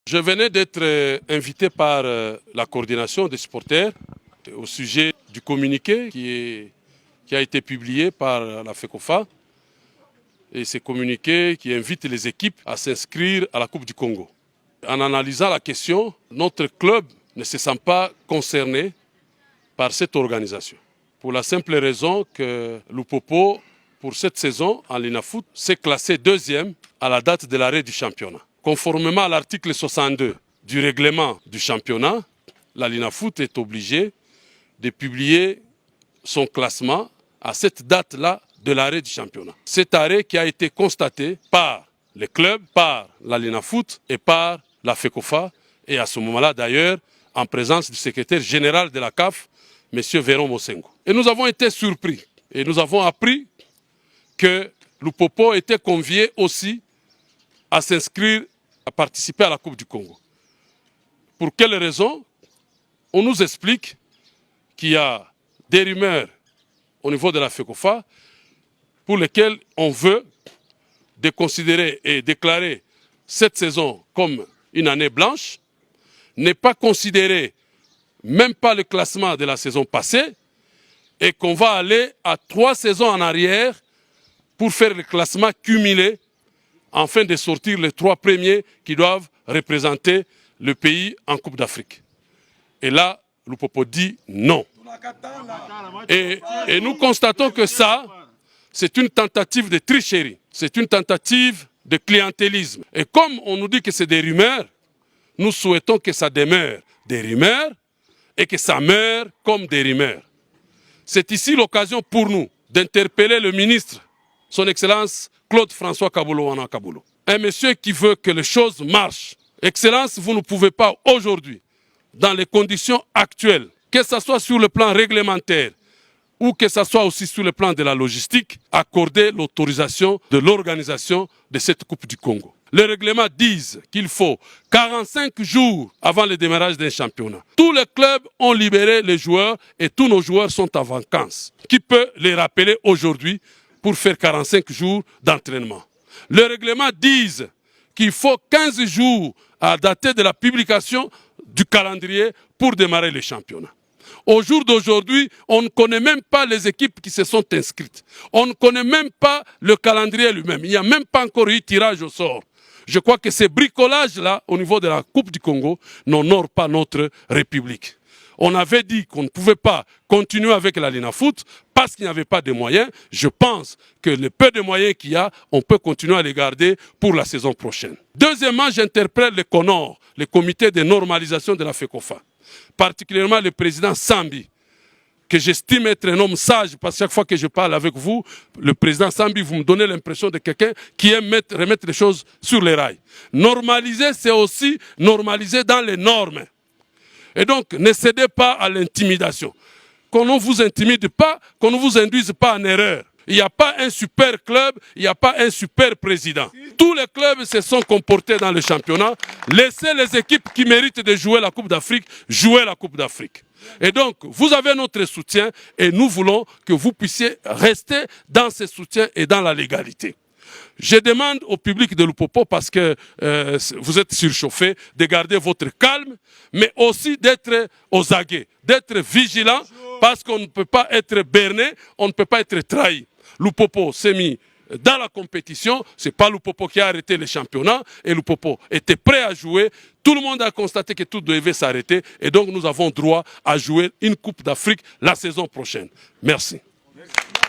Je venais d'être invité par la coordination des supporters au sujet du communiqué qui a été publié par la FECOFA. Et ce communiqué qui invite les équipes à s'inscrire à la Coupe du Congo. En analysant la question, notre club ne se sent pas concerné par cette organisation. Pour la simple raison que Lupopo, pour cette saison en Linafoot, s'est classé deuxième à la date de l'arrêt du championnat. Conformément à l'article 62 du règlement du championnat, la Linafoot est obligée de publier son classement à cette date-là de l'arrêt du championnat. Cet arrêt qui a été constaté par les clubs, par la Linafoot et par la FECOFA, et à ce moment-là d'ailleurs, en présence du secrétaire général de la CAF, M. Véron Mosengo. Et nous avons été surpris, et nous avons appris que Lupopo était convié aussi à s'inscrire, à participer à la Coupe du Congo. Pour quelle raison? On nous explique qu'il y a des rumeurs au niveau de la FECOFA pour lesquelles on veut déconsidérer et déclarer cette saison comme une année blanche, ne pas considérer même pas le classement de la saison passée et qu'on va aller à 3 saisons en arrière pour faire le classement cumulé afin de sortir les 3 premiers qui doivent représenter le pays en Coupe d'Afrique. Et là, Lupopo dit non. Et nous constatons que ça, c'est une tentative de tricherie, c'est une tentative de clientélisme. Et comme on nous dit que c'est des rumeurs, nous souhaitons que ça demeure des rumeurs et que ça meure comme des rumeurs. C'est ici l'occasion pour nous d'interpeller le ministre, son Excellence Claude François Kaboulo Wana Kaboulo. Un monsieur qui veut que les choses marchent. Excellence, vous ne pouvez pas aujourd'hui, dans les conditions actuelles, que ce soit sur le plan réglementaire ou que ce soit aussi sur le plan de la logistique, accorder l'autorisation de l'organisation de cette Coupe du Congo. Les règlements disent qu'il faut 45 jours avant le démarrage d'un championnat. Tous les clubs ont libéré les joueurs et tous nos joueurs sont en vacances. Qui peut les rappeler aujourd'hui pour faire 45 jours d'entraînement? Les règlements disent qu'il faut 15 jours à dater de la publication du calendrier pour démarrer les championnats. Au jour d'aujourd'hui, on ne connaît même pas les équipes qui se sont inscrites. On ne connaît même pas le calendrier lui-même. Il n'y a même pas encore eu tirage au sort. Je crois que ces bricolages-là, au niveau de la Coupe du Congo, n'honorent pas notre République. On avait dit qu'on ne pouvait pas continuer avec la Linafoot parce qu'il n'y avait pas de moyens. Je pense que le peu de moyens qu'il y a, on peut continuer à les garder pour la saison prochaine. Deuxièmement, j'interpelle le CONOR, le comité de normalisation de la FECOFA. Particulièrement le président Sambi, que j'estime être un homme sage, parce que chaque fois que je parle avec vous, le président Sambi, vous me donnez l'impression de quelqu'un qui aime remettre les choses sur les rails. Normaliser, c'est aussi normaliser dans les normes. Et donc, ne cédez pas à l'intimidation. Qu'on ne vous intimide pas, qu'on ne vous induise pas en erreur. Il n'y a pas un super club, il n'y a pas un super président. Tous les clubs se sont comportés dans le championnat. Laissez les équipes qui méritent de jouer la Coupe d'Afrique jouer la Coupe d'Afrique. Et donc, vous avez notre soutien et nous voulons que vous puissiez rester dans ce soutien et dans la légalité. Je demande au public de Lupopo, parce que vous êtes surchauffé, de garder votre calme, mais aussi d'être aux aguets, d'être vigilant, parce qu'on ne peut pas être berné, on ne peut pas être trahi. Lupopo s'est mis dans la compétition, ce n'est pas Lupopo qui a arrêté le championnat, et Lupopo était prêt à jouer. Tout le monde a constaté que tout devait s'arrêter, et donc nous avons droit à jouer une Coupe d'Afrique la saison prochaine. Merci.